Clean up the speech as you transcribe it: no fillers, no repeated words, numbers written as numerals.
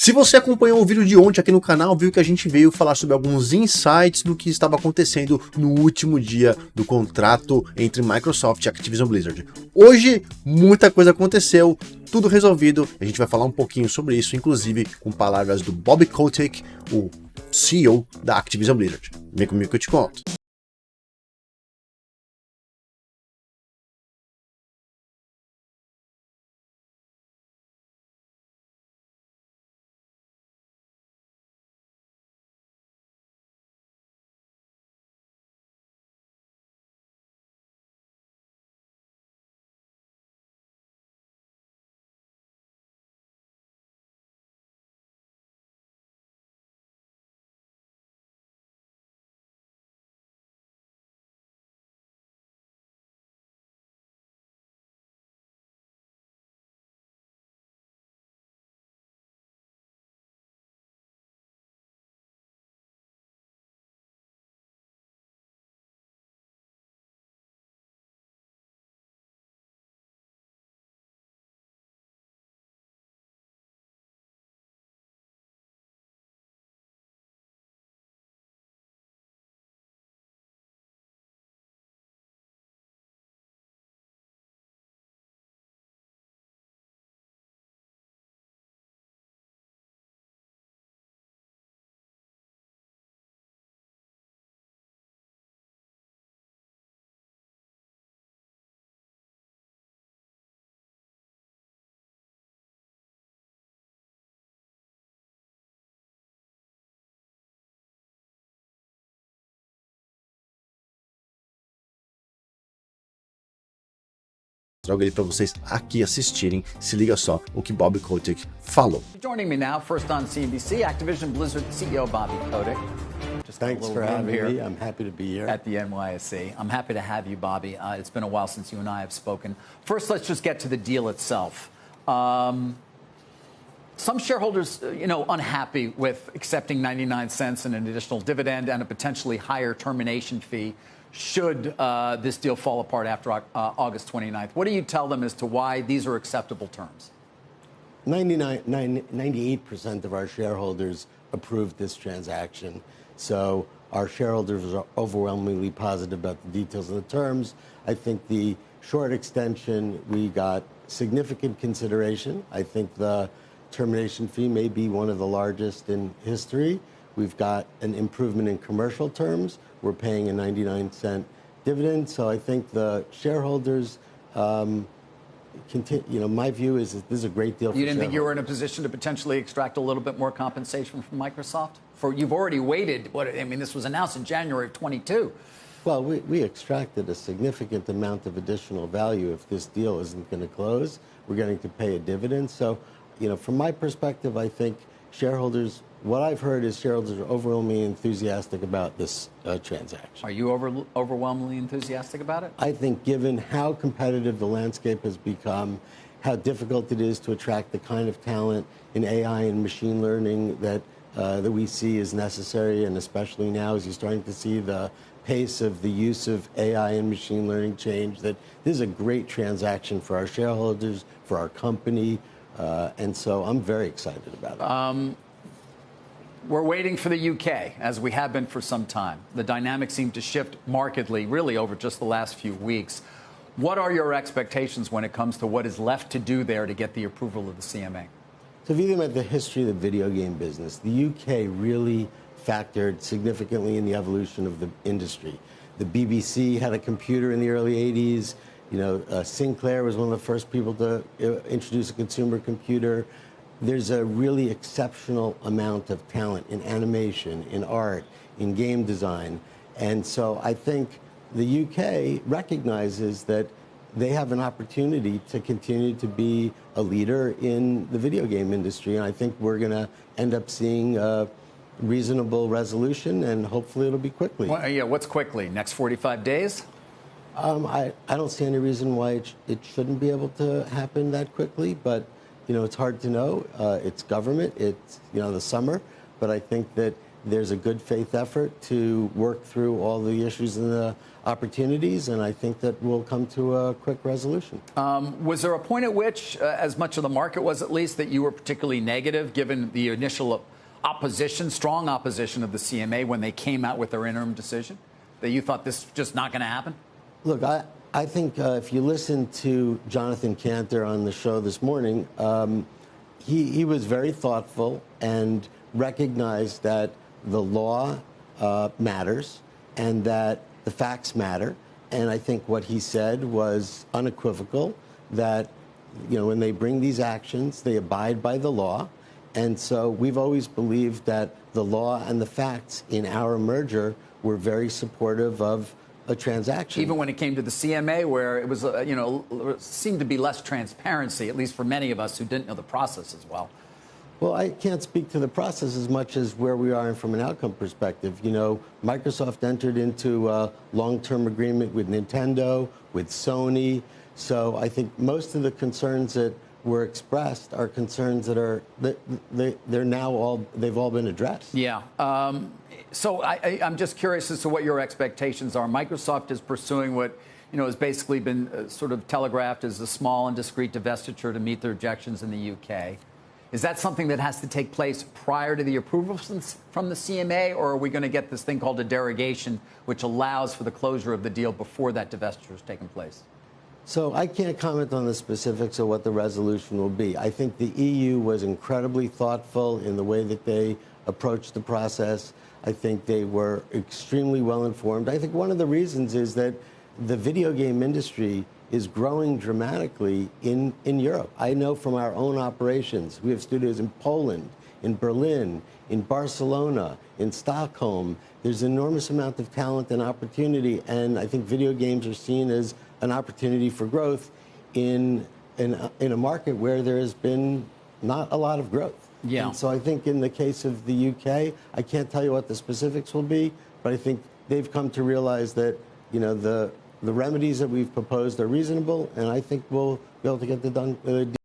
Se você acompanhou o vídeo de ontem aqui no canal, viu que a gente veio falar sobre alguns insights do que estava acontecendo no último dia do contrato entre Microsoft e Activision Blizzard. Hoje, muita coisa aconteceu, tudo resolvido, a gente vai falar um pouquinho sobre isso, inclusive com palavras do Bob Kotick, o CEO da Activision Blizzard. Vem comigo que eu te conto. Trago ele para vocês aqui assistirem. Se liga só o que Bob Kotick falou. Joining me now, first on CNBC, Activision Blizzard CEO Bobby Kotick. Thanks for having me. I'm happy to be here. At the NYSE. I'm happy to have you, Bobby. It's been a while since you and I have spoken. First, let's just get to the deal itself. Some shareholders, unhappy with accepting 99 cents and an additional dividend and a potentially higher termination fee should this deal fall apart after August 29th. What do you tell them as to why these are acceptable terms? 98% of our shareholders approved this transaction. So our shareholders are overwhelmingly positive about the details of the terms. I think the short extension, we got significant consideration. I think the termination fee may be one of the largest in history. We've got an improvement in commercial terms. We're paying a 99-cent dividend. So I think the shareholders, my view is that this is a great deal for shareholders. You didn't think you were in a position to potentially extract a little bit more compensation from Microsoft? You've already waited, this was announced in January of 22. Well, we extracted a significant amount of additional value. If this deal isn't going to close, we're going to pay a dividend. So, from my perspective, I think shareholders, what I've heard is shareholders are overwhelmingly enthusiastic about this transaction. Are you overwhelmingly enthusiastic about it? I think given how competitive the landscape has become, how difficult it is to attract the kind of talent in AI and machine learning that we see is necessary, and especially now as you're starting to see the pace of the use of AI and machine learning change, that this is a great transaction for our shareholders, for our company, and so I'm very excited about it. We're waiting for the UK, as we have been for some time. The dynamics seem to shift markedly, really, over just the last few weeks. What are your expectations when it comes to what is left to do there to get the approval of the CMA? So if you think about the history of the video game business, the UK really factored significantly in the evolution of the industry. The BBC had a computer in the early 80s. Sinclair was one of the first people to introduce a consumer computer. There's a really exceptional amount of talent in animation, in art, in game design. And so I think the UK recognizes that they have an opportunity to continue to be a leader in the video game industry. And I think we're going to end up seeing a reasonable resolution, and hopefully it'll be quickly. Well, yeah, what's quickly? Next 45 days? I don't see any reason why it shouldn't be able to happen that quickly, but it's hard to know. It's government. It's the summer, but I think that there's a good faith effort to work through all the issues in the opportunities, and I think that we'll come to a quick resolution. Was there a point at which, as much of the market was at least, that you were particularly negative, given the initial opposition, strong opposition of the CMA when they came out with their interim decision, that you thought this was just not going to happen? Look, I think if you listen to Jonathan Cantor on the show this morning, he was very thoughtful and recognized that the law matters and that the facts matter. And I think what he said was unequivocal, that when they bring these actions, they abide by the law. And so we've always believed that the law and the facts in our merger were very supportive of a transaction. Even when it came to the CMA, where it was, seemed to be less transparency, at least for many of us who didn't know the process as well. Well, I can't speak to the process as much as where we are from an outcome perspective. Microsoft entered into a long-term agreement with Nintendo, with Sony. So I think most of the concerns that were expressed are concerns that are they've all been addressed. Yeah. So I'm just curious as to what your expectations are. Microsoft is pursuing what has basically been sort of telegraphed as a small and discreet divestiture to meet their objections in the UK. Is that something that has to take place prior to the approval from the CMA, or are we going to get this thing called a derogation, which allows for the closure of the deal before that divestiture has taken place? So I can't comment on the specifics of what the resolution will be. I think the EU was incredibly thoughtful in the way that they approached the process. I think they were extremely well informed. I think one of the reasons is that the video game industry is growing dramatically in Europe. I know from our own operations, we have studios in Poland, in Berlin, in Barcelona, in Stockholm. There's an enormous amount of talent and opportunity, and I think video games are seen as an opportunity for growth in a market where there has been not a lot of growth. Yeah. And so I think in the case of the UK, I can't tell you what the specifics will be, but I think they've come to realize that the remedies that we've proposed are reasonable, and I think we'll be able to get the deal